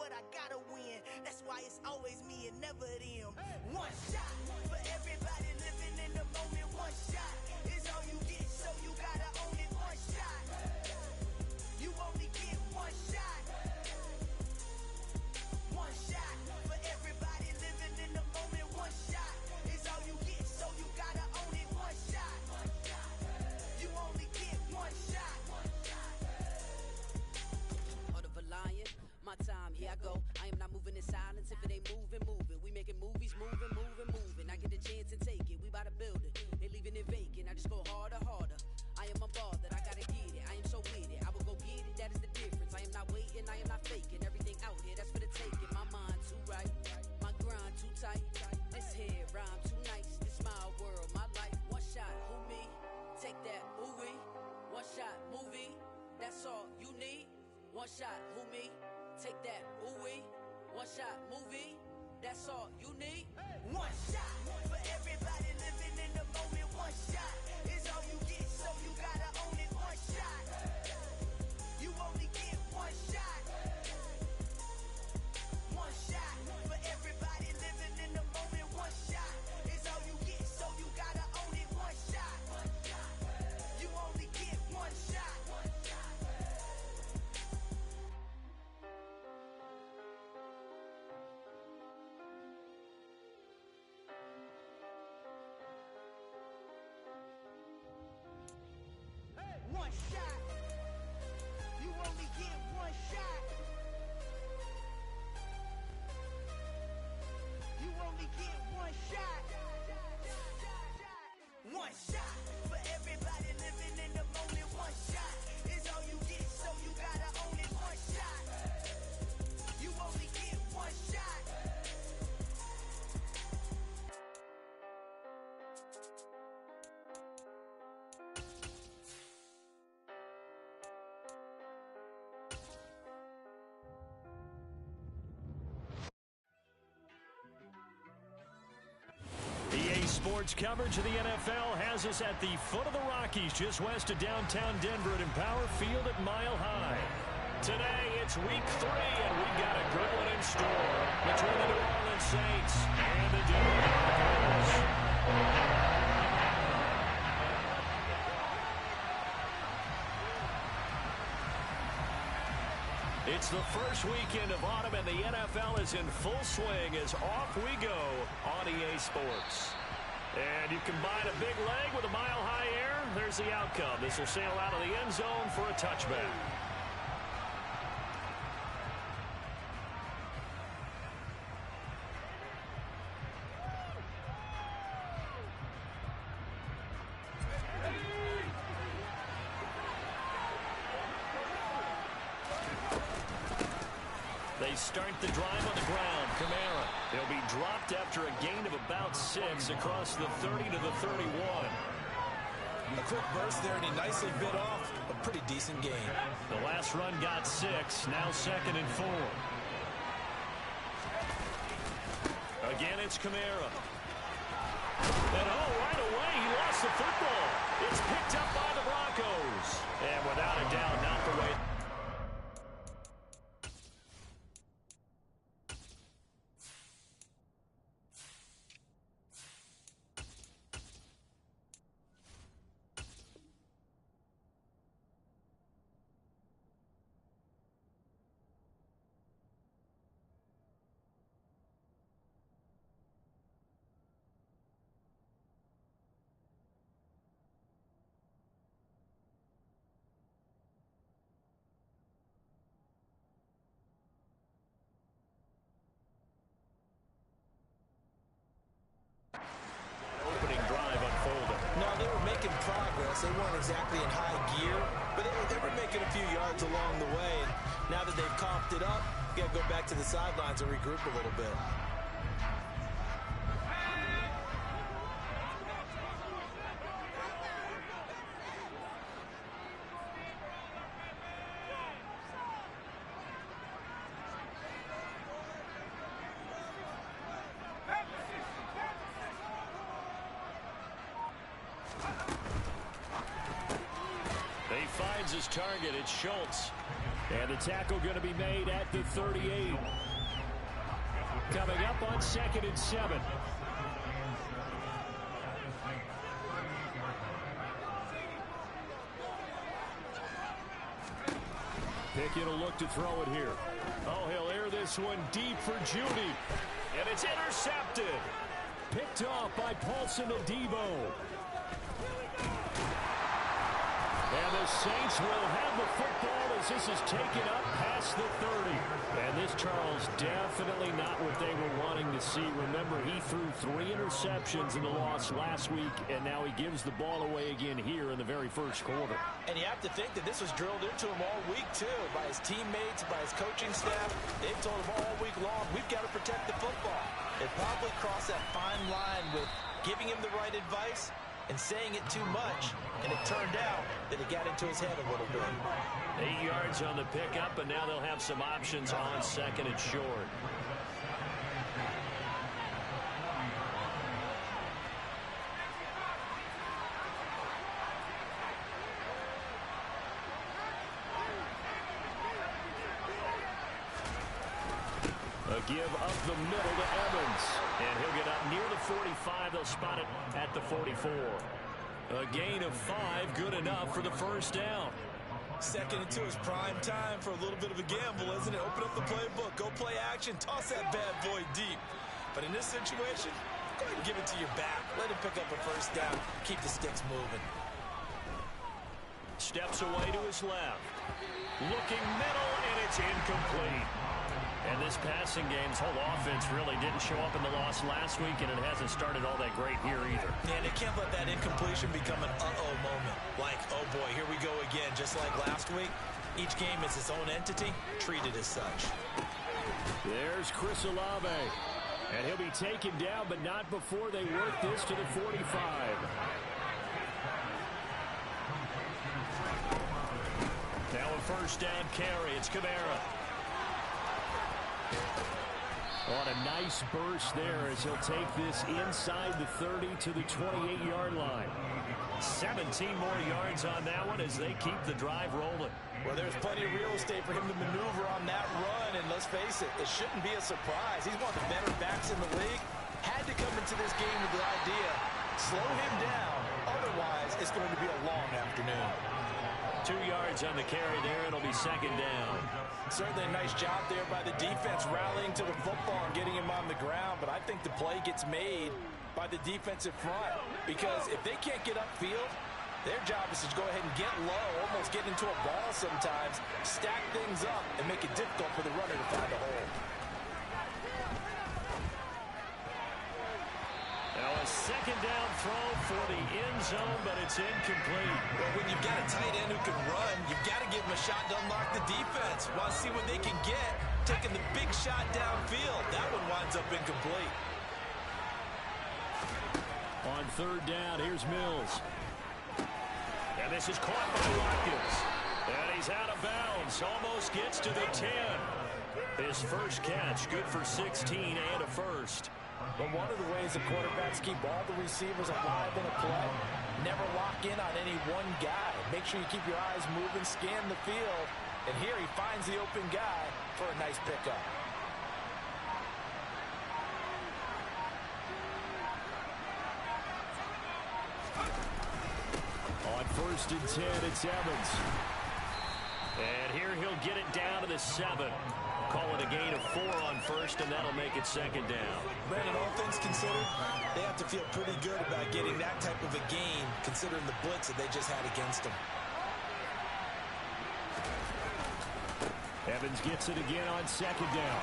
but I gotta win. That's why it's always me and never them. One shot for everybody living in the moment. One shot is all you get, so you gotta own it. One shot, you only get one shot. One shot for everybody living in the moment. One shot is all you get, so you gotta own it. One shot, you only get one shot. Heart of a lion, my time, here I go. I am not moving in silence. If it ain't moving, moving. We making movies, moving, moving, moving. I get the chance and take it. We bout to build it. They leaving it vacant. I just go harder, harder. I am unbothered. I gotta get it. I am so with it. I will go get it. That is the difference. I am not waiting. I am not faking. Everything out here, that's for the taking. My mind too right. My grind too tight. This head rhyme too nice. This my world, my life. One shot, who me? Take that, ooh-wee. One shot, movie. That's all you need. One shot, who me? Take that, ooh-wee. One shot, movie. That's all you need. One shot for everybody living in the moment. One shot is all you get, so you gotta own it. One shot, you only get one shot. One shot for everybody living in the moment. One shot is all you get, so you gotta own it. One shot, you only get one shot. One shot. You only get one shot. You only get one shot. One shot for everybody living in the moment. One shot is all you get, so you gotta own it. One shot. You only get one shot. EA Sports coverage of the NFL has us at the foot of the Rockies, just west of downtown Denver at Empower Field at Mile High. Today, it's week 3, and we've got a good one in store between the New Orleans Saints and the Denver Broncos. It's the first weekend of autumn, and the NFL is in full swing as off we go on EA Sports. And you combine a big leg with a mile-high air, there's the outcome. This will sail out of the end zone for a touchback. They start the drive on the ground. Kamara. He'll be dropped after a gain of about 6 across the 30 to the 31. A quick burst there, and he nicely bit off a pretty decent gain. The last run got 6. Now 2nd and 4. Again, it's Kamara. And right away, he lost the football. It's picked up by the Broncos. And without a doubt, not the way. Opening drive unfolded. No, they were making progress. They weren't exactly in high gear, but they were making a few yards along the way. And now that they've coughed it up, you got to go back to the sidelines and regroup a little bit. He finds his target. It's Schultz. And the tackle going to be made at the 38. coming up on 2nd and 7. Pickett will look to throw it here. Oh, he'll air this one deep for Judy. And it's intercepted. Picked off by Paulson Adebo. And the Saints will have the football as this is taken up past the 30. And this, Charles, definitely not what they were wanting to see. Remember, he threw 3 interceptions in the loss last week, and now he gives the ball away again here in the very first quarter. And you have to think that this was drilled into him all week, too, by his teammates, by his coaching staff. They've told him all week long, we've got to protect the football. They probably crossed that fine line with giving him the right advice and saying it too much, and it turned out that it got into his head a little bit. 8 yards on the pickup, and now they'll have some options on 2nd and short. A give up the middle to Evans, and he'll get up near the 45. They'll spot it at the 44. A gain of 5, good enough for the first down. 2nd and 2 is prime time for a little bit of a gamble, isn't it? Open up the playbook, go play action, toss that bad boy deep. But in this situation, go ahead and give it to your back. Let him pick up a first down, keep the sticks moving. Steps away to his left. Looking middle, and it's incomplete. And this passing game's whole offense really didn't show up in the loss last week, and it hasn't started all that great here either. Yeah, they can't let that incompletion become an uh-oh moment. Like, oh boy, here we go again. Just like last week, each game is its own entity, treated as such. There's Chris Olave. And he'll be taken down, but not before they work this to the 45. Now a first down carry. It's Kamara. On a nice burst there as he'll take this inside the 30 to the 28-yard line. 17 more yards on that one as they keep the drive rolling. Well, there's plenty of real estate for him to maneuver on that run, and let's face it, it shouldn't be a surprise. He's one of the better backs in the league. Had to come into this game with the idea, slow him down, otherwise it's going to be a long afternoon. 2 yards on the carry there. It'll be 2nd down. Certainly a nice job there by the defense rallying to the football and getting him on the ground, but I think the play gets made by the defensive front because if they can't get upfield, their job is to go ahead and get low, almost get into a ball sometimes, stack things up, and make it difficult for the runner to find a hole. Now a 2nd down throw for the end zone, but it's incomplete. Well, when you've got a tight end who can run, you've got to give him a shot to unlock the defense. Want to see what they can get, taking the big shot downfield. That one winds up incomplete. On 3rd down, here's Mills. And this is caught by Watkins. And he's out of bounds. Almost gets to the 10. His first catch, good for 16 and a first. But one of the ways the quarterbacks keep all the receivers alive in a play, never lock in on any one guy. Make sure you keep your eyes moving, scan the field. And here he finds the open guy for a nice pickup. On 1st and 10, it's Evans. And here he'll get it down to the 7. Call it a gain of 4 on 1st, and that'll make it 2nd down. Brandon, all things considered, they have to feel pretty good about getting that type of a gain, considering the blitz that they just had against them. Evans gets it again on 2nd down.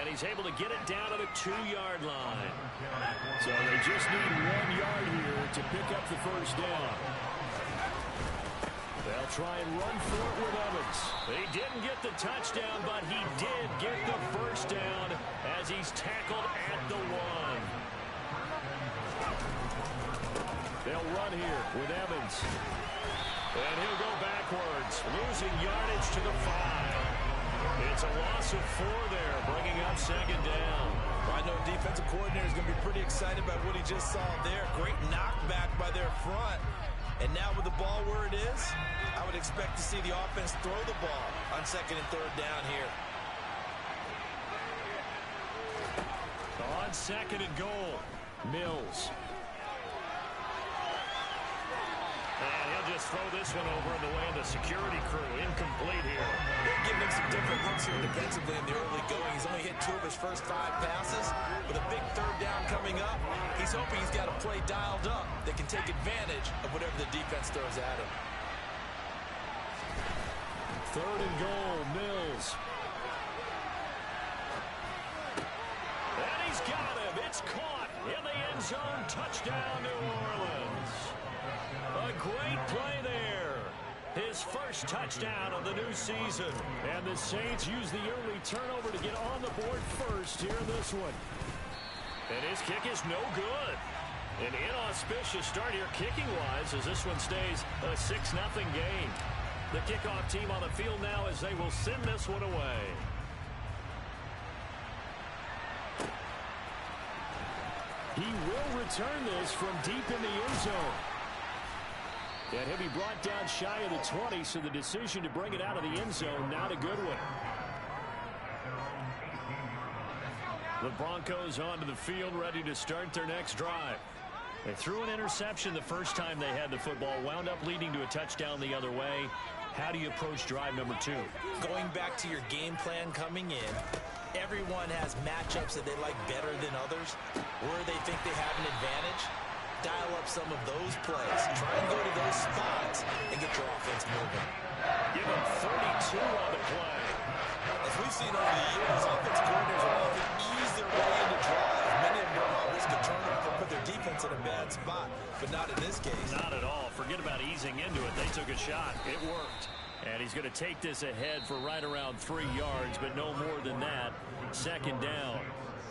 And he's able to get it down to the 2-yard line. So they just need 1 yard here to pick up the first down. They'll try and run for it with Evans. He didn't get the touchdown, but he did get the first down as he's tackled at the 1. They'll run here with Evans. And he'll go backwards, losing yardage to the 5. It's a loss of 4 there, bringing up 2nd down. I know defensive coordinator is going to be pretty excited about what he just saw there. Great knockback by their front. And now with the ball where it is, I would expect to see the offense throw the ball on 2nd and 3rd down here. On second and goal, Mills. And he'll just throw this one over in the way of the security crew. Incomplete here. They're giving him some different looks here defensively in the early going. He's only hit 2 of his first 5 passes. With a big third down coming up, he's hoping he's got a play dialed up that can take advantage of whatever the defense throws at him. Third and goal, Mills. And he's got him. It's caught in the end zone. Touchdown, New Orleans. A great play there. His first touchdown of the new season. And the Saints use the early turnover to get on the board first here in this one. And his kick is no good. An inauspicious start here kicking-wise as this one stays a 6-0 game. The kickoff team on the field now as they will send this one away. He will return this from deep in the end zone. And he'll be brought down shy of the 20, so the decision to bring it out of the end zone, not a good one. The Broncos onto the field, ready to start their next drive. They threw an interception the first time they had the football, wound up leading to a touchdown the other way. How do you approach drive number 2? Going back to your game plan coming in, everyone has matchups that they like better than others, where they think they have an advantage. Dial up some of those plays. Try and go to those spots and get your offense moving. Give them 32 on the play. As we've seen over the years, offense coordinators will often ease their way into drives. Many of them don't risk a turnover or put their defense in a bad spot, but not in this case. Not at all. Forget about easing into it. They took a shot. It worked. And he's going to take this ahead for right around 3 yards, but no more than that. Second down.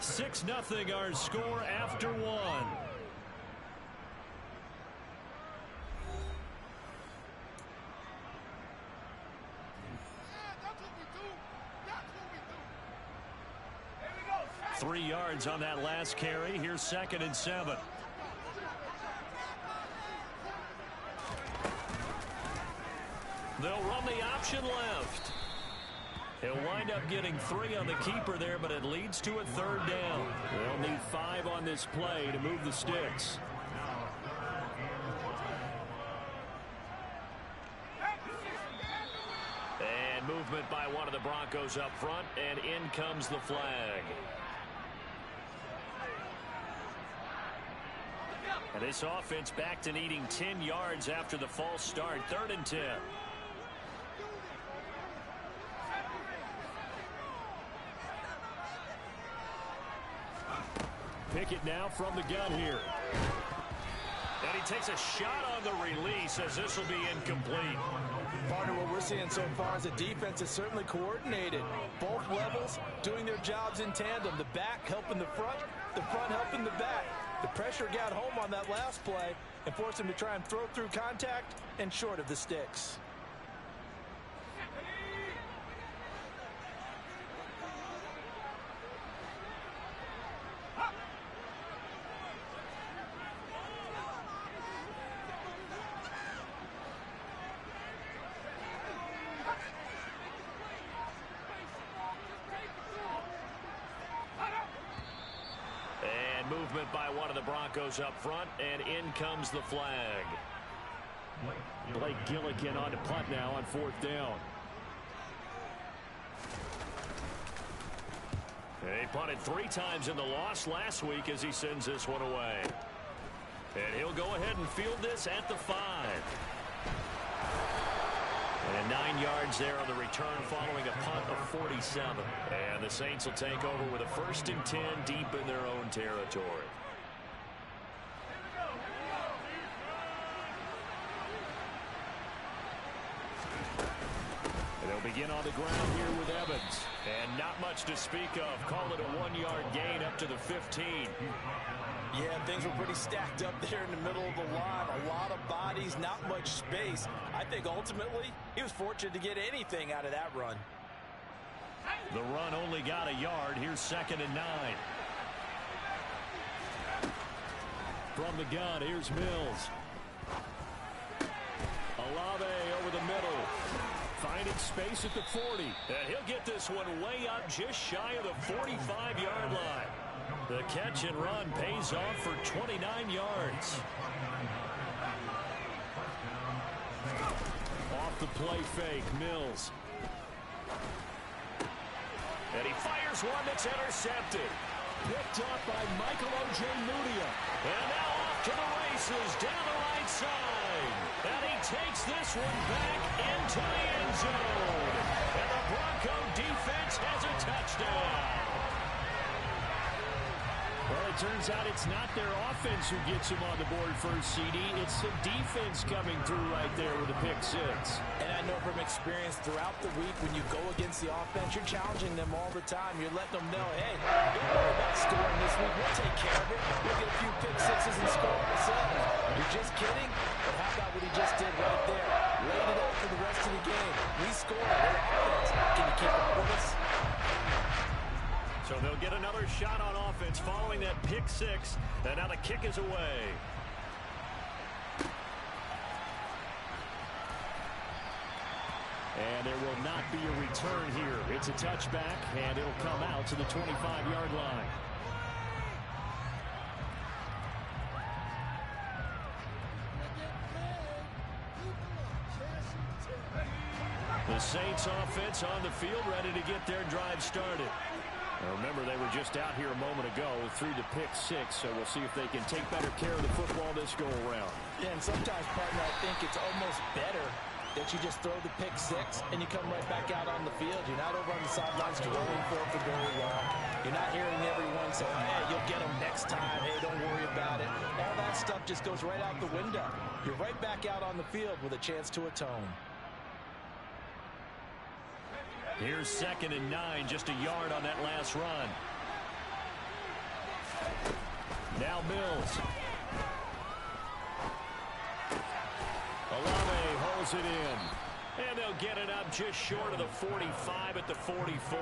6-0 our score after 1. That's 3 yards on that last carry. Here's 2nd and 7. They'll run the option left. He'll wind up getting 3 on the keeper there, but it leads to a 3rd down. They'll need 5 on this play to move the sticks. And movement by one of the Broncos up front, and in comes the flag. And this offense back to needing 10 yards after the false start. 3rd and 10. Pickett now from the gun here. And he takes a shot on the release as this will be incomplete. Partner, what we're seeing so far is the defense is certainly coordinated. Both levels doing their jobs in tandem. The back helping the front helping the back. The pressure got home on that last play and forced him to try and throw through contact and short of the sticks. Movement by one of the Broncos up front, and in comes the flag. Blake Gillikin on to punt now on 4th down. And he punted 3 times in the loss last week as he sends this one away. And he'll go ahead and field this at the 5. And 9 yards there on the return following a punt of 47. And the Saints will take over with a 1st and 10 deep in their own territory. And they'll begin on the ground here with Evans. And not much to speak of. Call it a 1-yard gain up to the 15. Yeah, things were pretty stacked up there in the middle of the line. A lot of bodies, not much space. I think ultimately he was fortunate to get anything out of that run. The run only got a yard. Here's 2nd and 9. From the gun, here's Mills. Olave over the middle. Finding space at the 40. And he'll get this one way up just shy of the 45-yard line. The catch and run pays off for 29 yards. Off the play fake, Mills. And he fires one that's intercepted. Picked up by Michael O.J. Mudia. And now off to the races down the right side. And he takes this one back into the end zone. And the Bronco defense has a touchdown. Well, it turns out it's not their offense who gets him on the board first, CD. It's the defense coming through right there with a pick six. And I know from experience throughout the week when you go against the offense, you're challenging them all the time. You're letting them know, hey, don't worry about scoring this week. We'll take care of it. We'll get a few pick sixes and score ourselves. You're just kidding? But how about what he just did right there? Laid it out for the rest of the game. We scored. Their offense. Can you keep up with us? So they'll get another shot on offense following that pick six. And now the kick is away. And there will not be a return here. It's a touchback, and it'll come out to the 25-yard line. The Saints offense on the field, ready to get their drive started. Now remember, they were just out here a moment ago through the pick six, so we'll see if they can take better care of the football this go-around. Yeah, and sometimes, partner, I think it's almost better that you just throw the pick six and you come right back out on the field. You're not over on the sidelines throwing for very long. You're not hearing everyone say, hey, you'll get them next time. Hey, don't worry about it. All that stuff just goes right out the window. You're right back out on the field with a chance to atone. Here's 2nd and 9, just a yard on that last run. Now Mills. Olave holds it in. And they'll get it up just short of the 45 at the 44.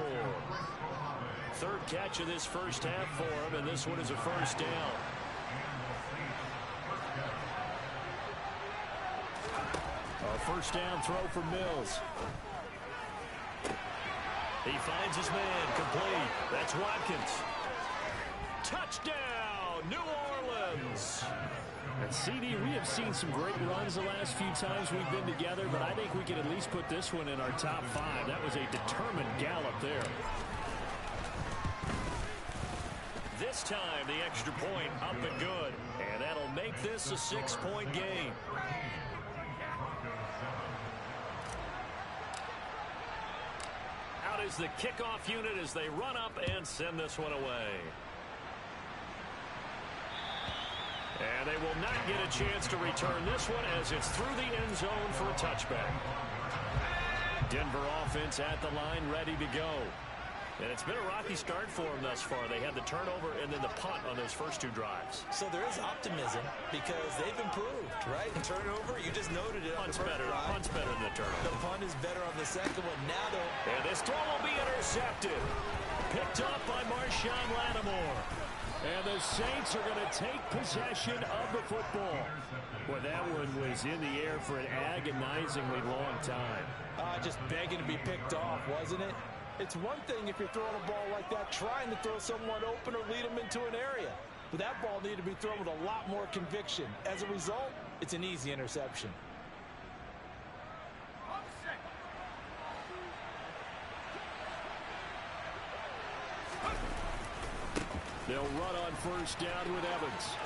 Third catch of this first half for him, and this one is a first down. A first down throw for Mills. He finds his man, complete. That's Watkins. Touchdown, New Orleans. And CD, we have seen some great runs the last few times we've been together, but I think we can at least put this one in our top 5. That was a determined gallop there. This time, the extra point up and good. And that'll make this a 6-point game. Out is the kickoff unit as they run up and send this one away. And they will not get a chance to return this one as it's through the end zone for a touchback. Denver offense at the line, ready to go. And it's been a rocky start for them thus far. They had the turnover and then the punt on those first 2 drives. So there is optimism because they've improved, right? And turnover, you just noted it. Punt's better than the turnover. The punt is better on the second one. Now though. And this throw will be intercepted. Picked up by Marshawn Lattimore. And the Saints are going to take possession of the football. Boy, that one was in the air for an agonizingly long time. Just begging to be picked off, wasn't it? It's one thing if you're throwing a ball like that, trying to throw someone open or lead them into an area. But that ball needed to be thrown with a lot more conviction. As a result, it's an easy interception. They'll run on first down with Evans.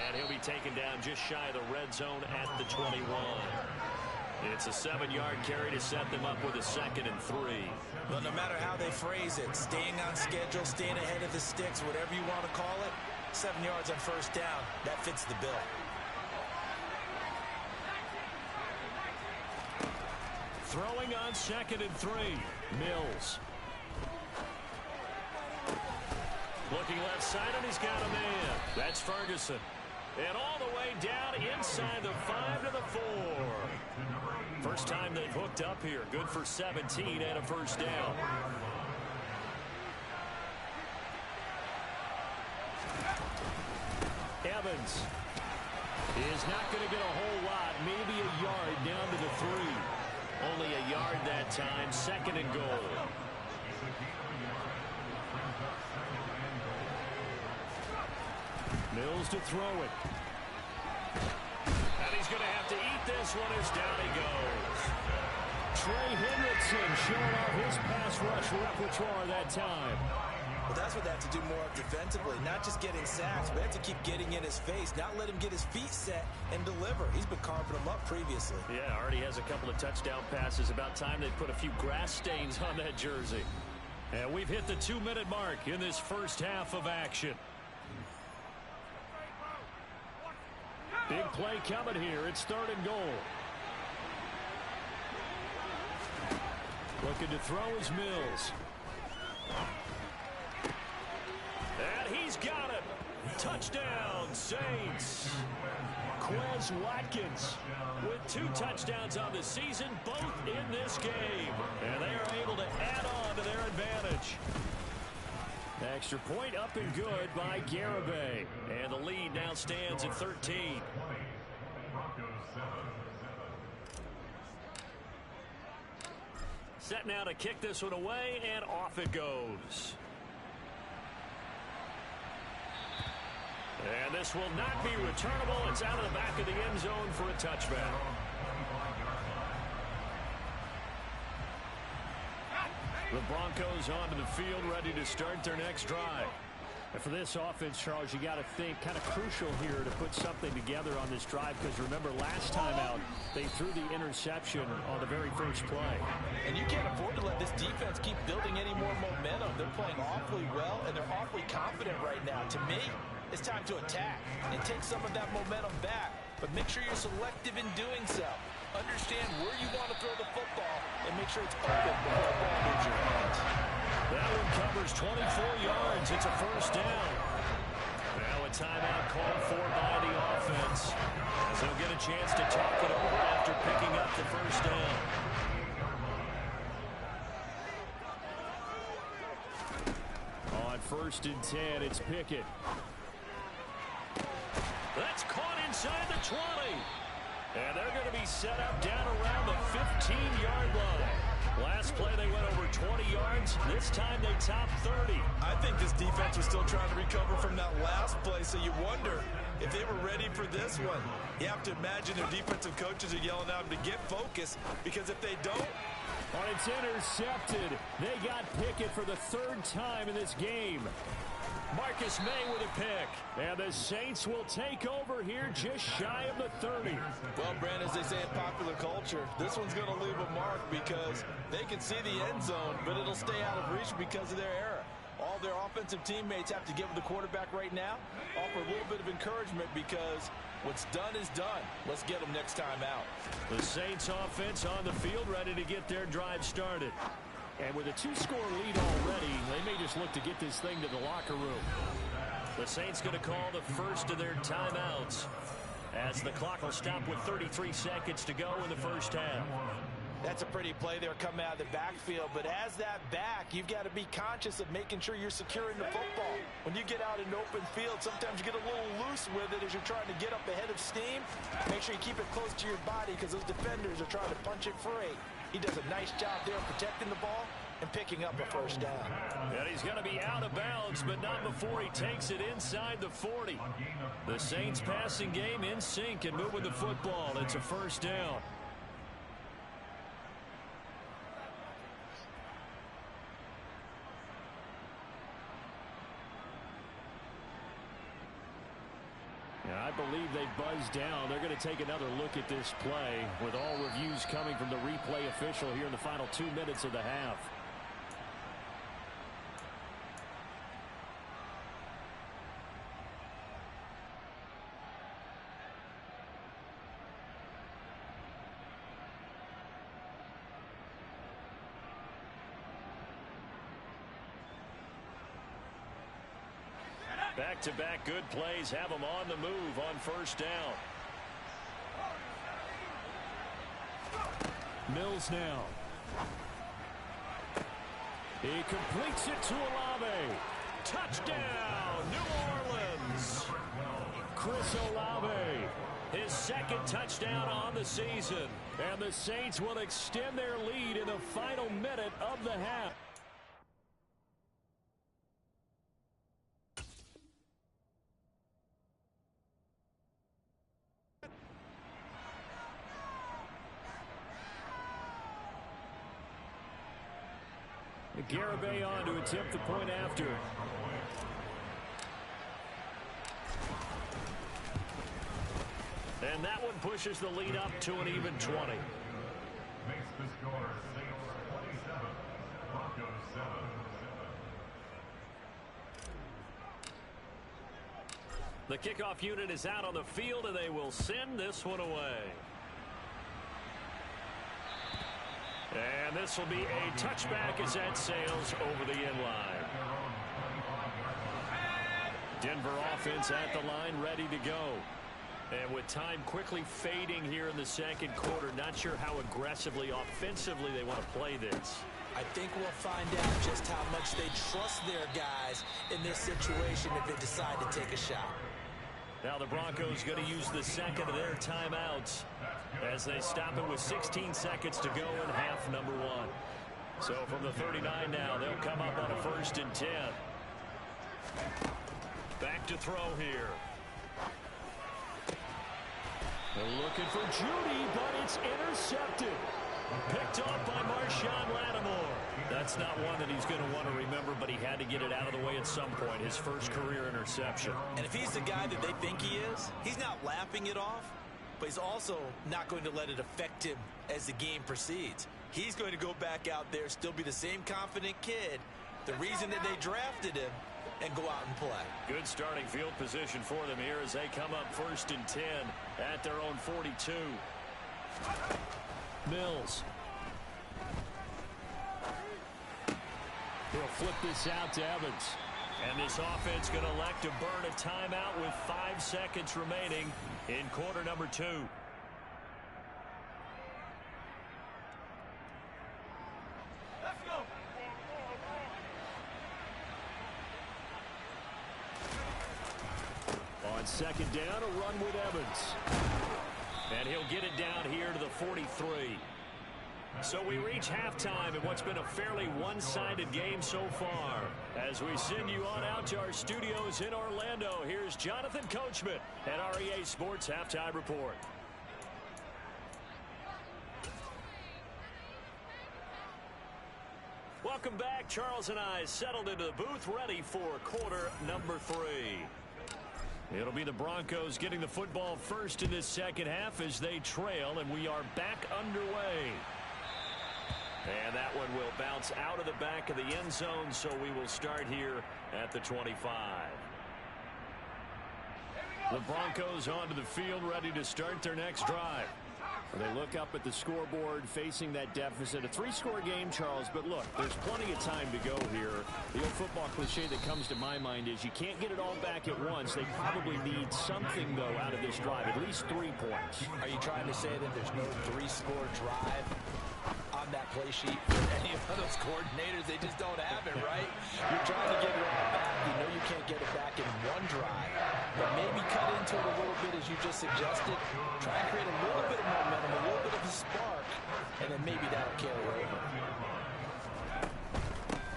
And he'll be taken down just shy of the red zone at the 21. It's a 7-yard carry to set them up with a 2nd and 3. But no matter how they phrase it, staying on schedule, staying ahead of the sticks, whatever you want to call it, 7 yards on first down, that fits the bill. Throwing on 2nd and 3, Mills. Looking left side, and he's got a man. That's Ferguson. And all the way down inside the 5 to the 4. First time they've hooked up here. Good for 17 and a first down. Evans is not going to get a whole lot. Maybe a yard down to the 3. Only a yard that time. 2nd and goal. Mills to throw it. And he's going to have to eat this one as down he goes. Trey Hendrickson showing off his pass rush repertoire that time. Well, that's what they have to do more of defensively. Not just getting sacks, but they have to keep getting in his face. Not let him get his feet set and deliver. He's been carving them up previously. Yeah, already has a couple of touchdown passes. About time they put a few grass stains on that jersey. And we've hit the 2-minute mark in this first half of action. Big play coming here. It's 3rd and goal. Looking to throw is Mills. And he's got it. Touchdown, Saints. Quez Watkins with 2 touchdowns on the season, both in this game. And they are able to add on to their advantage. Extra point up and good by Garibay. And the lead now stands at 13. Set now to kick this one away, and off it goes. And this will not be returnable. It's out of the back of the end zone for a touchback. The Broncos onto the field, ready to start their next drive. And for this offense, Charles, you got to think kind of crucial here to put something together on this drive, because remember last time out they threw the interception on the very first play. And you can't afford to let this defense keep building any more momentum. They're playing awfully well, and they're awfully confident right now. To me, it's time to attack and take some of that momentum back, but make sure you're selective in doing so. Understand where you want to throw the football and make sure it's open before the ball leaves your hands. That one covers 24 yards. It's a first down. Now a timeout called for by the offense, as they'll get a chance to talk it over after picking up the first down. On 1st and 10, it's Pickett. That's caught inside the 20. And they're going to be set up down around the 15-yard line. Last play they went over 20 yards. This time they topped 30. I think this defense was still trying to recover from that last play, so you wonder if they were ready for this one. You have to imagine their defensive coaches are yelling at them to get focused, because if they don't... Oh, it's intercepted. They got Pickett for the 3rd time in this game. Marcus May with a pick. And the Saints will take over here just shy of the 30. Well, Brand, as they say in popular culture, this one's going to leave a mark, because they can see the end zone, but it'll stay out of reach because of their error. All their offensive teammates have to give the quarterback right now, offer a little bit of encouragement, because what's done is done. Let's get them next time out. The Saints offense on the field, ready to get their drive started. And with a 2-score lead already, they may just look to get this thing to the locker room. The Saints going to call the first of their timeouts, as the clock will stop with 33 seconds to go in the first half. That's a pretty play there coming out of the backfield, but as that back, you've got to be conscious of making sure you're securing the football. When you get out in open field, sometimes you get a little loose with it as you're trying to get up ahead of steam. Make sure you keep it close to your body, because those defenders are trying to punch it free. He does a nice job there protecting the ball and picking up a first down. And he's going to be out of bounds, but not before he takes it inside the 40. The Saints passing game in sync and moving the football. It's a first down. I believe they buzzed down. They're going to take another look at this play, with all reviews coming from the replay official here in the final 2 minutes of the half. Back-to-back good plays have them on the move on first down. Mills now. He completes it to Olave. Touchdown, New Orleans. Chris Olave, his 2nd touchdown on the season. And the Saints will extend their lead in the final minute of the half. Garibay on to attempt the point after. And that one pushes the lead up to an even 20. Makes the score Saints 27, Broncos 7. The kickoff unit is out on the field, and they will send this one away. And this will be a touchback as that sails over the end line. Denver offense at the line, ready to go. And with time quickly fading here in the second quarter, not sure how aggressively, offensively they want to play this. I think we'll find out just how much they trust their guys in this situation if they decide to take a shot. Now the Broncos going to use the second of their timeouts as they stop it with 16 seconds to go in half number one. So from the 39 now, they'll come up on a 1st and 10. Back to throw here. They're looking for Judy, but it's intercepted. Picked off by Marshawn Lattimore. That's not one that he's going to want to remember, but he had to get it out of the way at some point. His first career interception. And if he's the guy that they think he is, he's not laughing it off, but he's also not going to let it affect him as the game proceeds. He's going to go back out there, still be the same confident kid, the reason that they drafted him, and go out and play. Good starting field position for them here as they come up 1st and 10 at their own 42. Mills. He'll flip this out to Evans. And this offense going to elect to burn a timeout with 5 seconds remaining in quarter number 2. Let's go. On second down, a run with Evans. And he'll get it down here to the 43. So we reach halftime in what's been a fairly one-sided game so far. As we send you on out to our studios in Orlando, here's Jonathan Coachman at REA Sports Halftime Report. Welcome back. Charles and I settled into the booth, ready for quarter number 3. It'll be the Broncos getting the football first in this second half as they trail, and we are back underway. And that one will bounce out of the back of the end zone, so we will start here at the 25. The Broncos onto the field, ready to start their next drive. They look up at the scoreboard, facing that deficit. A 3-score game, Charles, but look, there's plenty of time to go here. The old football cliche that comes to my mind is you can't get it all back at once. They probably need something, though, out of this drive, at least 3 points. Are you trying to say that there's no 3-score drive on that play sheet for any of those coordinators? They just don't have it, right? You're trying to get it all back. You know you can't get it back in one drive, but maybe cut into it a little bit as you just suggested. Try and create a little bit of momentum, a little bit of a spark, and then maybe that'll carry over.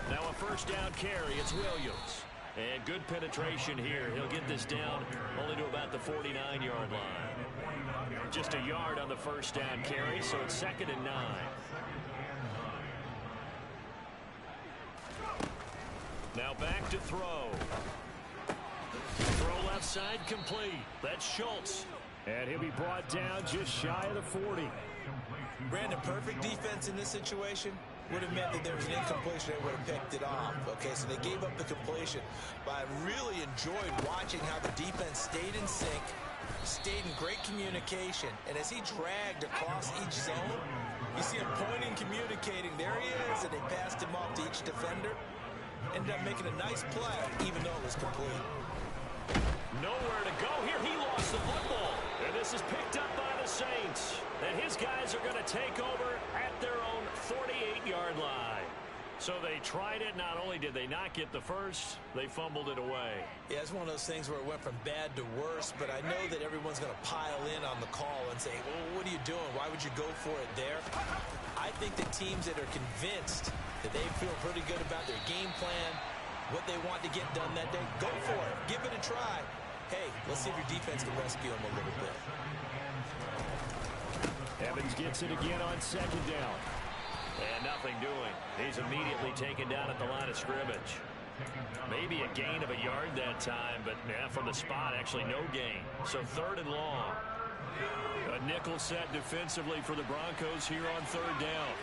Now a 1st down carry. It's Williams. And good penetration here. He'll get this down only to about the 49-yard line. Just a yard on the 1st down carry, so it's 2nd and 9. Now back to throw. Throw left side complete. That's Schultz. And he'll be brought down just shy of the 40. Brandon, perfect defense in this situation would have meant that there was an incompletion. They would have picked it off. Okay, so they gave up the completion. But I really enjoyed watching how the defense stayed in sync, stayed in great communication, and as he dragged across each zone, you see him pointing, communicating. There he is, and they passed him off to each defender. Ended up making a nice play, even though it was complete. Nowhere to go here. He lost the football. And this is picked up by the Saints. And his guys are going to take over at their own 48-yard line. So they tried it. Not only did they not get the first, they fumbled it away. Yeah, it's one of those things where it went from bad to worse, but I know that everyone's going to pile in on the call and say, well, what are you doing? Why would you go for it there? I think the teams that are convinced that they feel pretty good about their game plan, what they want to get done that day, go for it. Give it a try. Hey, let's see if your defense can rescue them a little bit. Evans gets it again on 2nd down. And nothing doing. He he's immediately taken down at the line of scrimmage. Maybe a gain of a yard that time, but from the spot, actually no gain. So 3rd and long. A nickel set defensively for the Broncos here on 3rd down.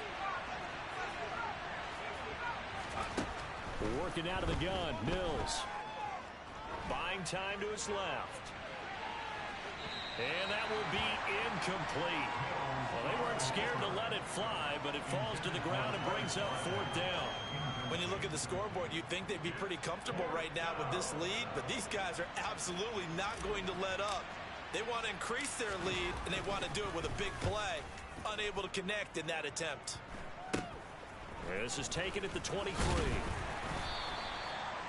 Working out of the gun, Mills. Buying time to his left. And that will be incomplete. Well, they weren't scared to let it fly, but it falls to the ground and brings up 4th down. When you look at the scoreboard, you'd think they'd be pretty comfortable right now with this lead, but these guys are absolutely not going to let up. They want to increase their lead, and they want to do it with a big play. Unable to connect in that attempt. This is taken at the 23.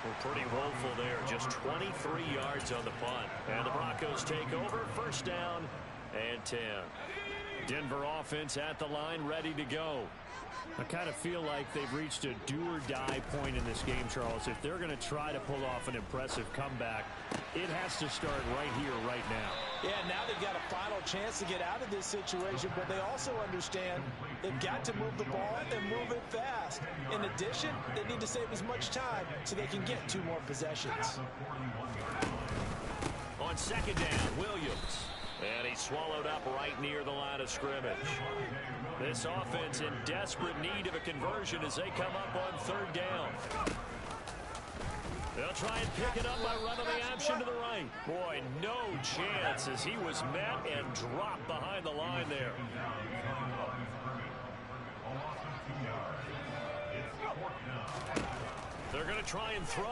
We're pretty woeful there. Just 23 yards on the punt. And the Broncos take over. 1st down and 10. Denver offense at the line, ready to go. I kind of feel like they've reached a do-or-die point in this game, Charles. If they're going to try to pull off an impressive comeback, it has to start right here, right now. Yeah, now they've got a final chance to get out of this situation, but they also understand they've got to move the ball and move it fast. In addition, they need to save as much time so they can get 2 more possessions. On 2nd down, Williams. And he's swallowed up right near the line of scrimmage. This offense in desperate need of a conversion as they come up on 3rd down. They'll try and pick it up by running the option to the right. Boy, no chance as he was met and dropped behind the line there. They're going to try and throw.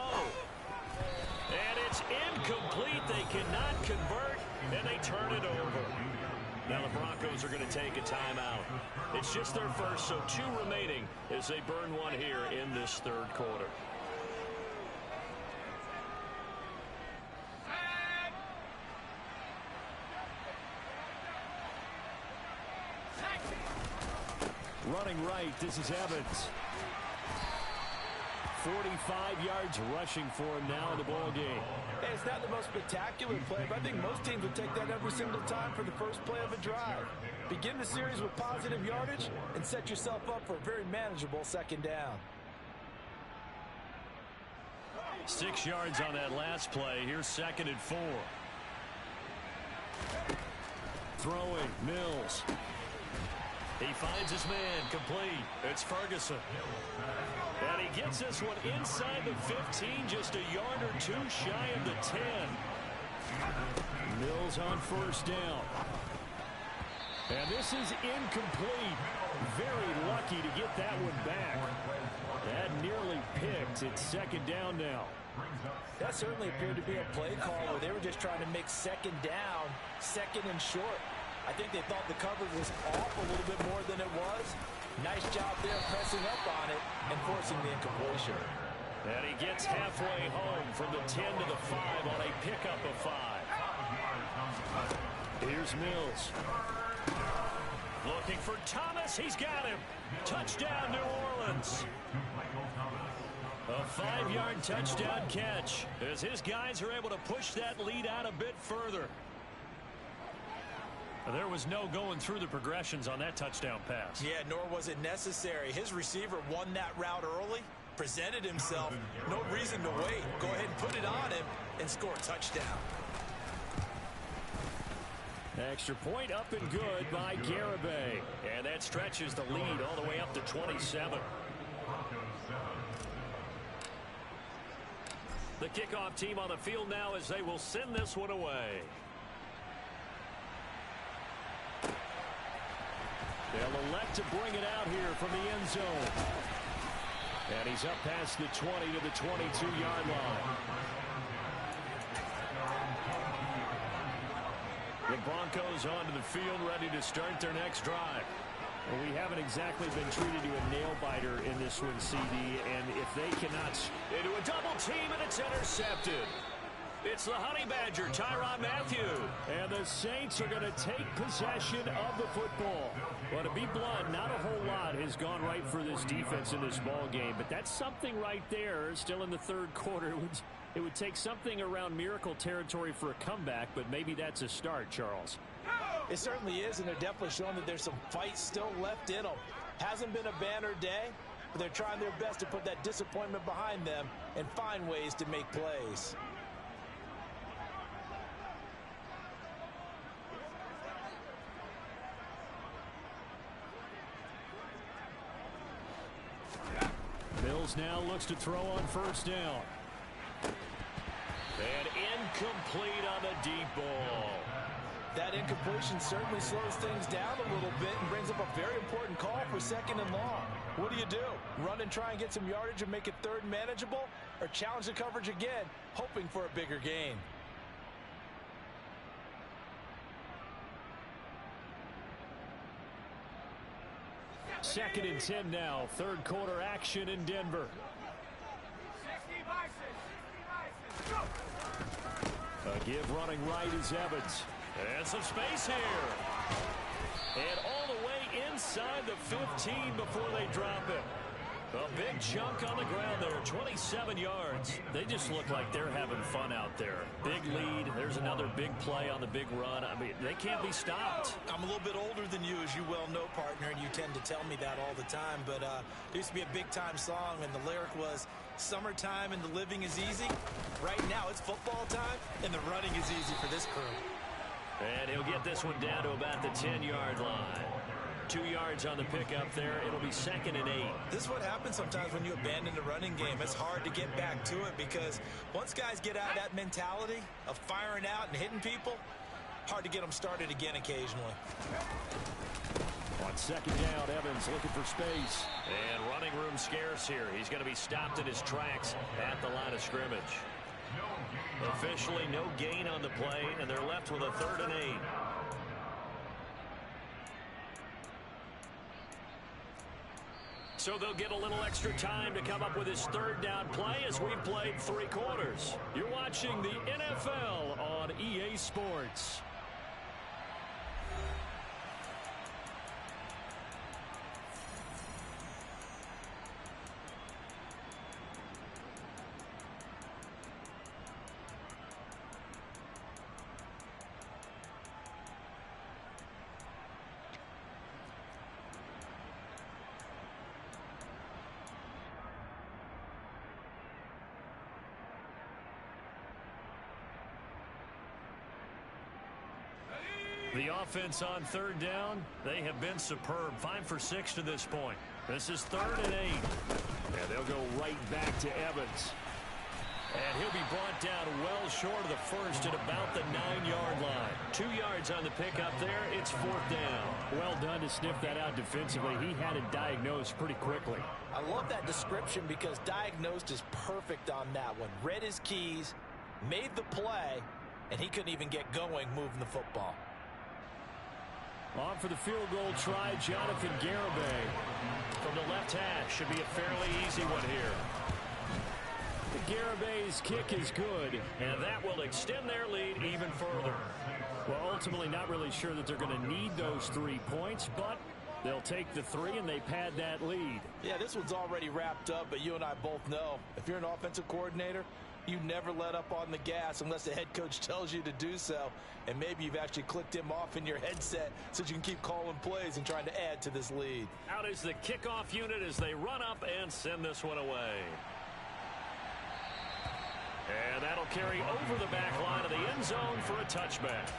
And it's incomplete. They cannot convert, and they turn it over. Now the Broncos are going to take a timeout. It's just their first, so 2 remaining as they burn one here in this 3rd quarter. Running right, this is Evans. 45 yards rushing for him now in the ball game. Hey, it's not the most spectacular play, but I think most teams would take that every single time for the first play of a drive. Begin the series with positive yardage and set yourself up for a very manageable 2nd down. 6 yards on that last play. Here's 2nd and 4. Throwing, Mills. He finds his man, complete. It's Ferguson. And he gets this one inside the 15, just a yard or 2 shy of the 10. Mills on 1st down. And this is incomplete. Very lucky to get that one back. That nearly picked. It's 2nd down now. That certainly appeared to be a play call where they were just trying to make 2nd down, 2nd and short. I think they thought the coverage was off a little bit more than it was. Nice job there pressing up on it and forcing the incompletion. And he gets halfway home from the 10 to the 5 on a pickup of 5. Here's Mills. Looking for Thomas. He's got him. Touchdown, New Orleans. A 5-yard touchdown catch as his guys are able to push that lead out a bit further. There was no going through the progressions on that touchdown pass. Yeah, nor was it necessary. His receiver won that route early, presented himself. No reason to wait. Go ahead and put it on him and score a touchdown. Extra point up and good by Garibay. And that stretches the lead all the way up to 27. The kickoff team on the field now as they will send this one away. They'll elect to bring it out here from the end zone. And he's up past the 20 to the 22-yard line. The Broncos onto the field, ready to start their next drive. Well, we haven't exactly been treated to a nail-biter in this one, CD, and if they cannot... Into a double team, and it's intercepted. It's the Honey Badger, Tyrann Mathieu. And the Saints are going to take possession of the football. Well, to be blunt, not a whole lot has gone right for this defense in this ball game, but that's something right there. Still in the 3rd quarter. It would take something around miracle territory for a comeback, but maybe that's a start, Charles. It certainly is, and they're definitely showing that there's some fight still left in them. Hasn't been a banner day, but they're trying their best to put that disappointment behind them and find ways to make plays. Mills now looks to throw on first down. And incomplete on the deep ball. That incompletion certainly slows things down a little bit and brings up a very important call for 2nd and long. What do? Run and try and get some yardage and make it 3rd and manageable? Or challenge the coverage again, hoping for a bigger gain? Second and 10 now. 3rd quarter action in Denver. A give running right is Evans. And some space here. And all the way inside the 15 before they drop it. A big chunk on the ground there, 27 yards. They just look like they're having fun out there. Big lead. There's another big play on the big run. I mean, they can't be stopped. I'm a little bit older than you, as you well know, partner, and you tend to tell me that all the time. But there used to be a big-time song, and the lyric was, "Summertime and the living is easy." Right now, it's football time, and the running is easy for this crew. And he'll get this one down to about the 10-yard line. 2 yards on the pickup there. It'll be 2nd and 8. This is what happens sometimes when you abandon the running game. It's hard to get back to it because once guys get out of that mentality of firing out and hitting people, hard to get them started again occasionally. On 2nd down, Evans looking for space. And running room scarce here. He's going to be stopped in his tracks at the line of scrimmage. Officially no gain on the play, and they're left with a 3rd and 8. So they'll get a little extra time to come up with his 3rd down play as we've played 3 quarters. You're watching the NFL on EA Sports. The offense on 3rd down, they have been superb. 5 for 6 to this point. This is 3rd and 8. And they'll go right back to Evans. And he'll be brought down well short of the first at about the 9-yard line. 2 yards on the pickup there. It's 4th down. Well done to sniff that out defensively. He had it diagnosed pretty quickly. I love that description because diagnosed is perfect on that one. Read his keys, made the play, and he couldn't even get going moving the football. On for the field goal try, Jonathan Garibay from the left hash. Should be a fairly easy one here. Garibay's kick is good, and that will extend their lead even further. Well, ultimately not really sure that they're going to need those 3 points, but they'll take the 3 and they pad that lead. Yeah, this one's already wrapped up, but you and I both know if you're an offensive coordinator, you never let up on the gas unless the head coach tells you to do so. And maybe you've actually clicked him off in your headset so you can keep calling plays and trying to add to this lead. Out is the kickoff unit as they run up and send this one away. And that'll carry over the back line of the end zone for a touchback.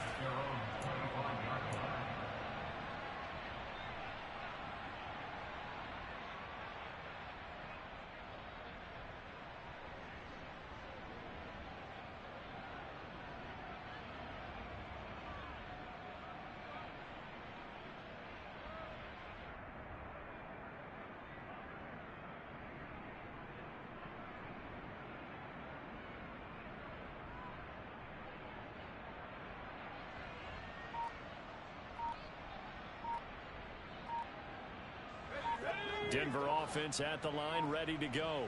Denver offense at the line, ready to go.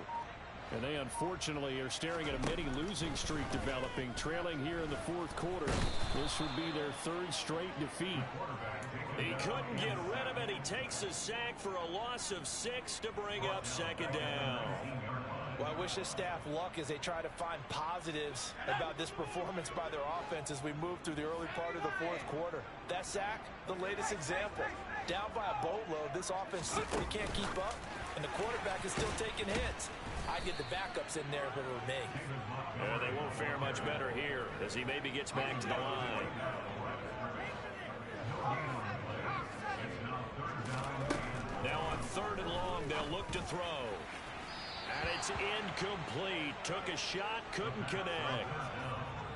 And they unfortunately are staring at a mini losing streak developing, trailing here in the 4th quarter. This would be their 3rd straight defeat. He couldn't get rid of it. He takes a sack for a loss of 6 to bring up 2nd down. Well, I wish this staff luck as they try to find positives about this performance by their offense as we move through the early part of the 4th quarter. That sack, the latest example. Down by a boatload, this offense simply can't keep up, and the quarterback is still taking hits. I'd get the backups in there if it were me. They won't fare much better here as he maybe gets back to the line. Now on 3rd and long, they'll look to throw. And it's incomplete. Took a shot, couldn't connect.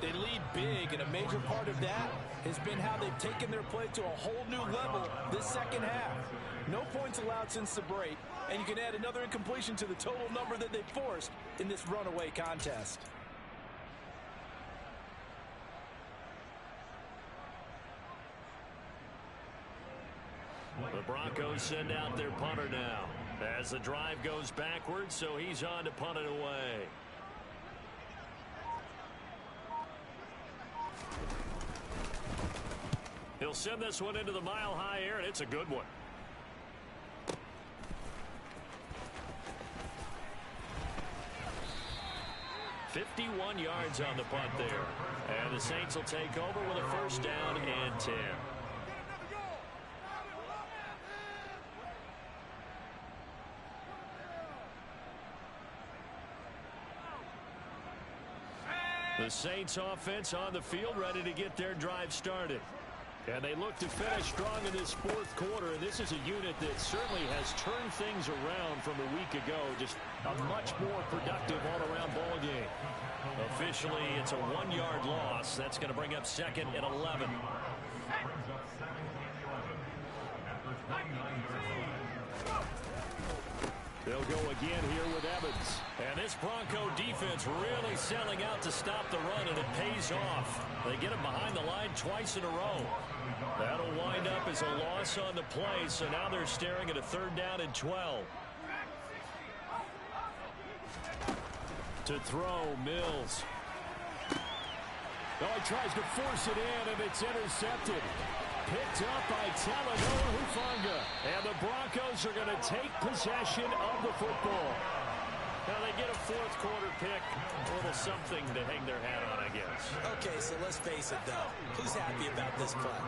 They lead big, and a major part of that has been how they've taken their play to a whole new level this second half. No points allowed since the break, and you can add another incompletion to the total number that they forced in this runaway contest. The Broncos send out their punter now as the drive goes backwards, so he's on to punt it away. He'll send this one into the mile-high air, and it's a good one. "51 yards on the punt there. And the Saints will take over with a 1st down and 10. The Saints offense on the field, ready to get their drive started. And they look to finish strong in this 4th quarter. And this is a unit that certainly has turned things around from a week ago. Just a much more productive all-around ball game. Officially, it's a 1-yard loss. That's going to bring up 2nd and 11. They'll go again here with Evans. And this Bronco defense really selling out to stop the run, and it pays off. They get him behind the line twice in a row. That'll wind up as a loss on the play, so now they're staring at a 3rd down and 12. To throw, Mills. Oh, he tries to force it in, and it's intercepted. Picked up by Talanoa Hufanga. And the Broncos are going to take possession of the football. Now they get a 4th quarter pick. A little something to hang their hat on, I guess. Okay, so let's face it, though. Who's happy about this play?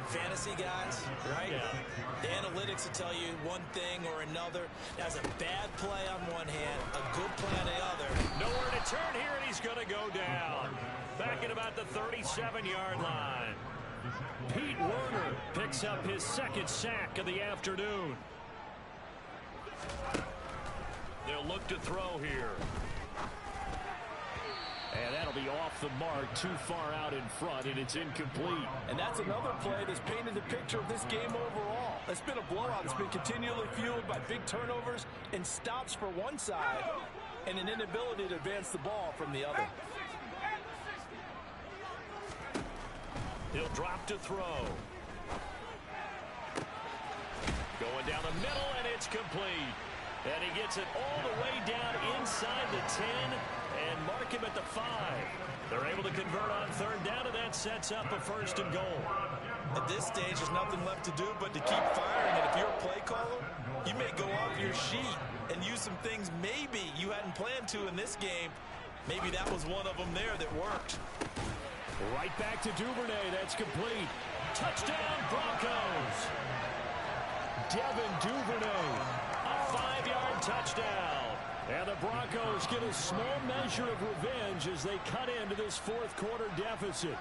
Fantasy guys, right? Yeah. The analytics will tell you one thing or another. That's a bad play on one hand, a good play on the other. Nowhere to turn here, and he's going to go down. Back at about the 37-yard line. Pete Werner picks up his 2nd sack of the afternoon. They'll look to throw here. And that'll be off the mark, too far out in front, and it's incomplete. And that's another play that's painted the picture of this game overall. It's been a blowout. It's been continually fueled by big turnovers and stops for one side and an inability to advance the ball from the other. He'll drop to throw. Going down the middle, and it's complete. And he gets it all the way down inside the 10 and mark him at the 5. They're able to convert on 3rd down, and that sets up a 1st and goal. At this stage, there's nothing left to do but to keep firing. And if you're a play caller, you may go off your sheet and use some things maybe you hadn't planned to in this game. Maybe that was one of them there that worked. Right back to Duvernay. That's complete. Touchdown, Broncos. Devin Duvernay. A 5-yard touchdown. And the Broncos get a small measure of revenge as they cut into this 4th quarter deficit.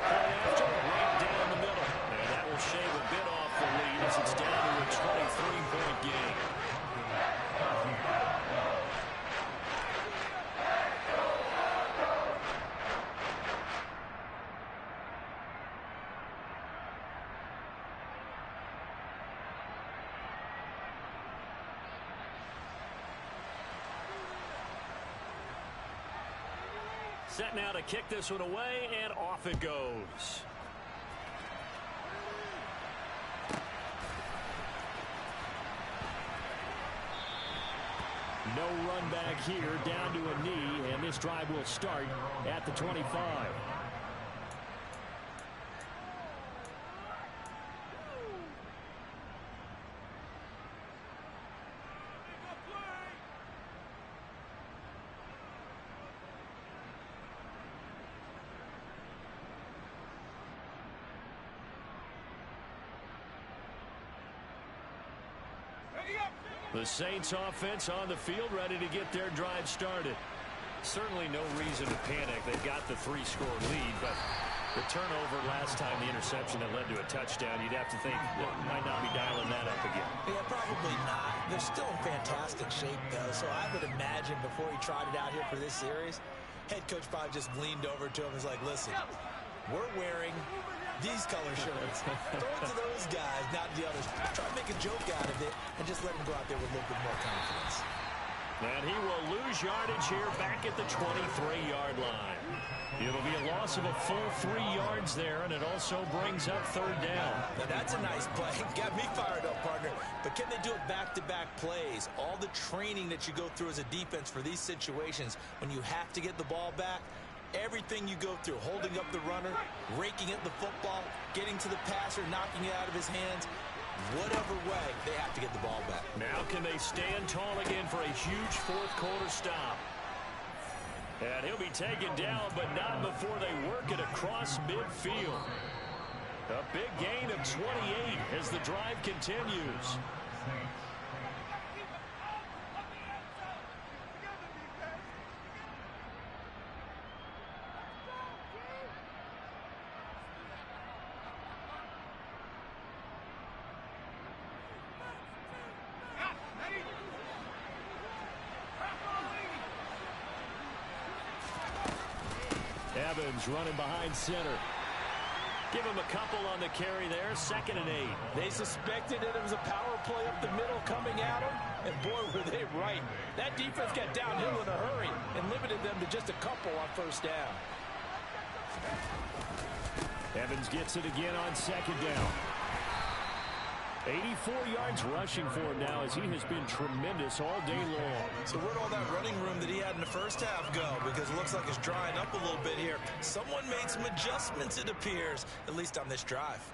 After right down the middle. And that will shave a bit off the lead as it's down to a 23-point game. Set now to kick this one away, and off it goes. No run back here, down to a knee, and this drive will start at the 25. The Saints offense on the field, ready to get their drive started. Certainly no reason to panic. They've got the 3-score lead, but the turnover last time, the interception that led to a touchdown, you'd have to think that might not be dialing that up again. Yeah, probably not. They're still in fantastic shape, though, so I would imagine before he tried it out here for this series, head coach probably just leaned over to him and was like, listen, we're wearing these color shirts. Throw it to those guys, not the others. Try to make a joke out of it and just let him go out there with a little bit more confidence. And he will lose yardage here back at the 23-yard line. It'll be a loss of a full 3 yards there, and it also brings up 3rd down. Now that's a nice play. Got me fired up, partner. But can they do it back-to-back plays? All the training that you go through as a defense for these situations, when you have to get the ball back, everything you go through, holding up the runner, raking at the football, getting to the passer, knocking it out of his hands, whatever way, they have to get the ball back. Now can they stand tall again for a huge 4th-quarter stop? And he'll be taken down, but not before they work it across midfield. A big gain of 28 as the drive continues. Evans running behind center. Give him a couple on the carry there. 2nd and 8. They suspected that it was a power play up the middle coming at them, and boy, were they right. That defense got downhill in a hurry and limited them to just a couple on 1st down. Evans gets it again on 2nd down. 84 yards rushing for him now as he has been tremendous all day long. So where'd all that running room that he had in the 1st half go? Because it looks like it's drying up a little bit here. Someone made some adjustments, it appears, at least on this drive.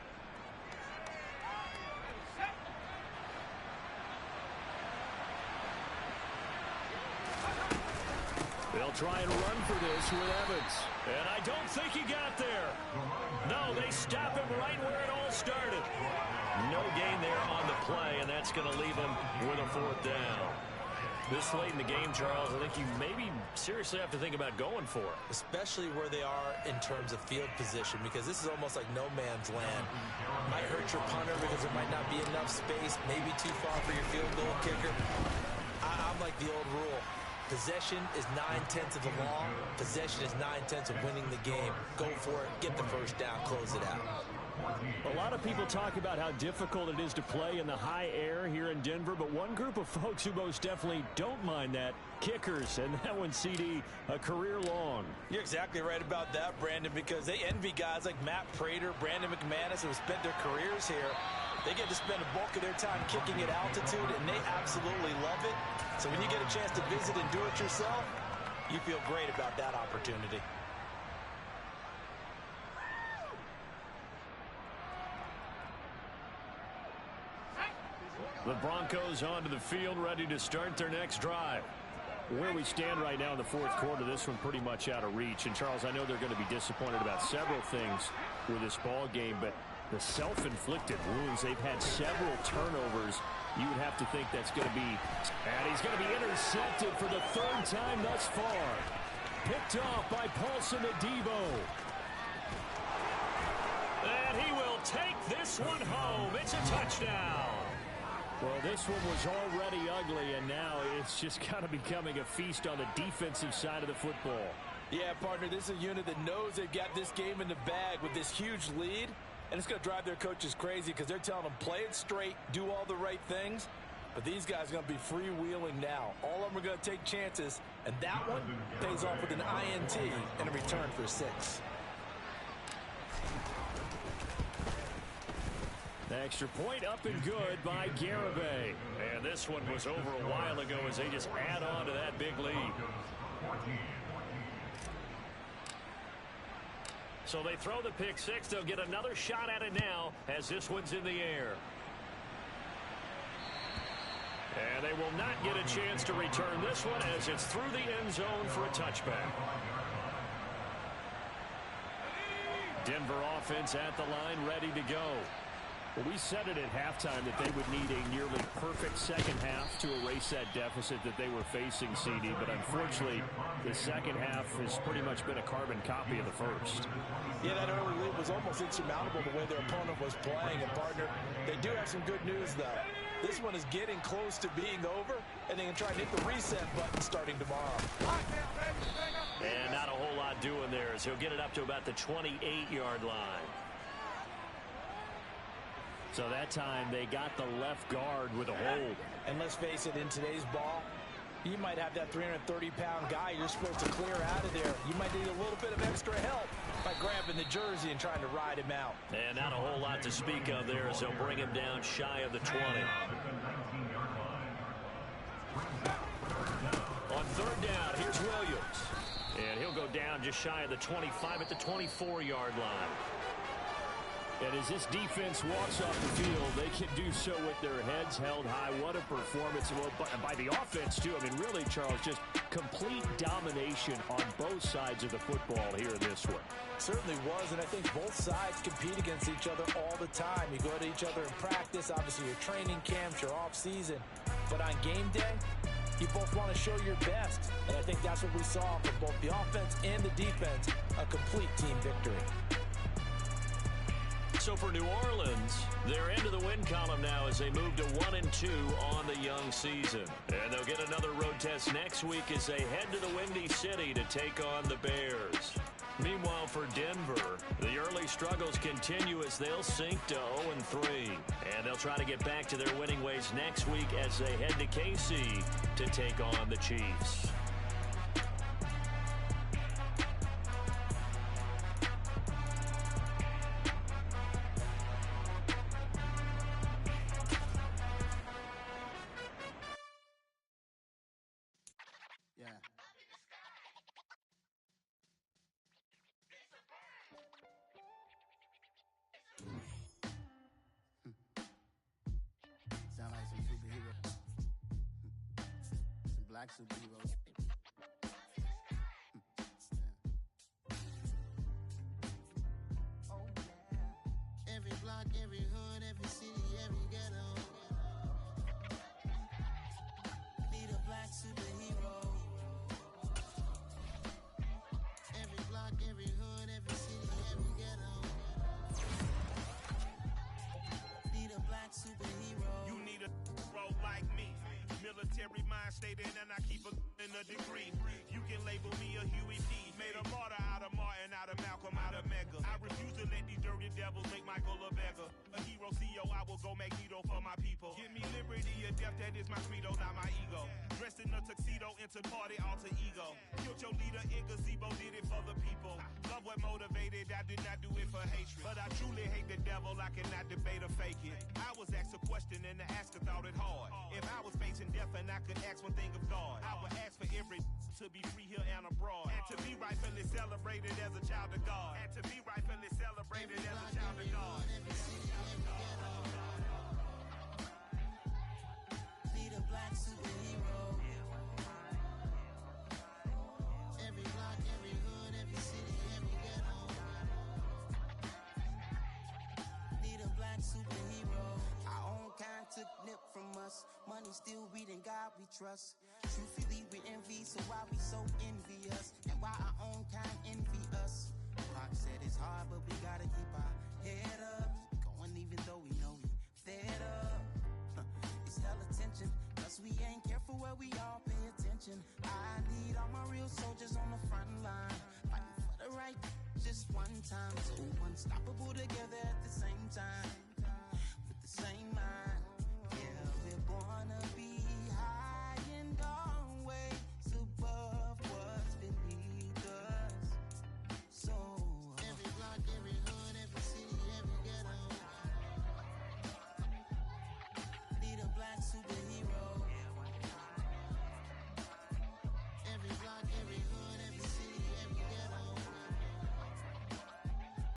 They'll try and run for this with Evans. And I don't think he got there. No, they stop him right where it all started. No gain there on the play, and that's going to leave him with a 4th down. This late in the game, Charles, I think you maybe seriously have to think about going for it. Especially where they are in terms of field position, because this is almost like no man's land. Might hurt your punter because there might not be enough space, maybe too far for your field goal kicker. I'm like the old rule. Possession is 9/10 of the law. Possession is 9/10 of winning the game. Go for it. Get the 1st down. Close it out. A lot of people talk about how difficult it is to play in the high air here in Denver, but one group of folks who most definitely don't mind that, kickers, and that one, CD, a career long. You're exactly right about that, Brandon, because they envy guys like Matt Prater, Brandon McManus, who have spent their careers here. They get to spend a bulk of their time kicking at altitude, and they absolutely love it. So when you get a chance to visit and do it yourself, you feel great about that opportunity. The Broncos onto the field, ready to start their next drive. Where we stand right now in the 4th quarter, this one pretty much out of reach. And, Charles, I know they're going to be disappointed about several things with this ball game, but the self-inflicted wounds, they've had several turnovers. You would have to think that's going to be, and he's going to be intercepted for the 3rd time thus far. Picked off by Paulson Adebo. And he will take this one home. It's a touchdown. Well, this one was already ugly, and now it's just kind of becoming a feast on the defensive side of the football. Yeah, partner, this is a unit that knows they've got this game in the bag with this huge lead, and it's going to drive their coaches crazy because they're telling them play it straight, do all the right things. But these guys are going to be freewheeling now. All of them are going to take chances, and that one pays off with an INT and a return for 6. Extra point up and good by Garibay. And this one was over a while ago as they just add on to that big lead. So they throw the pick 6. They'll get another shot at it now as this one's in the air. And they will not get a chance to return this one as it's through the end zone for a touchback. Denver offense at the line, ready to go. Well, we said it at halftime that they would need a nearly perfect second half to erase that deficit that they were facing, CD. But unfortunately, the second half has pretty much been a carbon copy of the first. Yeah, that early lead was almost insurmountable the way their opponent was playing. And, partner, they do have some good news, though. This one is getting close to being over, and they can try and hit the reset button starting tomorrow. And not a whole lot doing there as he'll get it up to about the 28-yard line. So that time they got the left guard with a hold. And let's face it, in today's ball, you might have that 330-pound guy you're supposed to clear out of there. You might need a little bit of extra help by grabbing the jersey and trying to ride him out. And not a whole lot to speak of there as they'll bring him down shy of the 20. On third down, here's Williams. And he'll go down just shy of the 25 at the 24-yard line. And as this defense walks off the field, they can do so with their heads held high. What a performance by the offense, too. I mean, really, Charles, just complete domination on both sides of the football here in this one. Certainly was, and I think both sides compete against each other all the time. You go to each other in practice, obviously your training camps, your off-season. But on game day, you both want to show your best. And I think that's what we saw from both the offense and the defense, a complete team victory. So for New Orleans, they're into the win column now as they move to 1-2 on the young season. And they'll get another road test next week as they head to the Windy City to take on the Bears. Meanwhile, for Denver, the early struggles continue as they'll sink to 0-3. And they'll try to get back to their winning ways next week as they head to KC to take on the Chiefs. Superheroes. Oh, yeah. Every block, every hood, every city, every ghetto. Need a black superhero. Every block, every hood, every city, every ghetto. Need a black superhero. You need a hero like me. Military mind stated, and I keep in a degree. You can label me a Huey P. Made a martyr out of Martin, out of Malcolm, out of Mega. I refuse to let these dirty devils make Michael a beggar. A hero CEO, I will go Magneto for my people. Give me liberty or death, that is my credo, not my ego. Dressed in a tuxedo, into party, alter ego. Killed your leader in gazebo, did it for the people. Love what motivated, I did not do it for hatred. But I truly hate the devil, I cannot debate or fake it. I was asked a question and the asker thought it hard. If I was facing death and I could ask one thing of God, I would ask for every to be free here and abroad, and to be rightfully celebrated as a child of God, and to be rightfully celebrated as a child of God. Need a black superhero. Every block, every hood, every city, every ghetto. Need a black superhero. Our own kind took nip from us. Money still reading God we trust. Truthfully we envy, so why we so envious? And why our own kind envy us? Pac said it's hard, but we gotta keep our head up. Going even though we know we fed up. It's hella tension, cause we ain't careful where we all pay attention. I need all my real soldiers on the front line, fighting for the right just one time. So unstoppable together at the same time.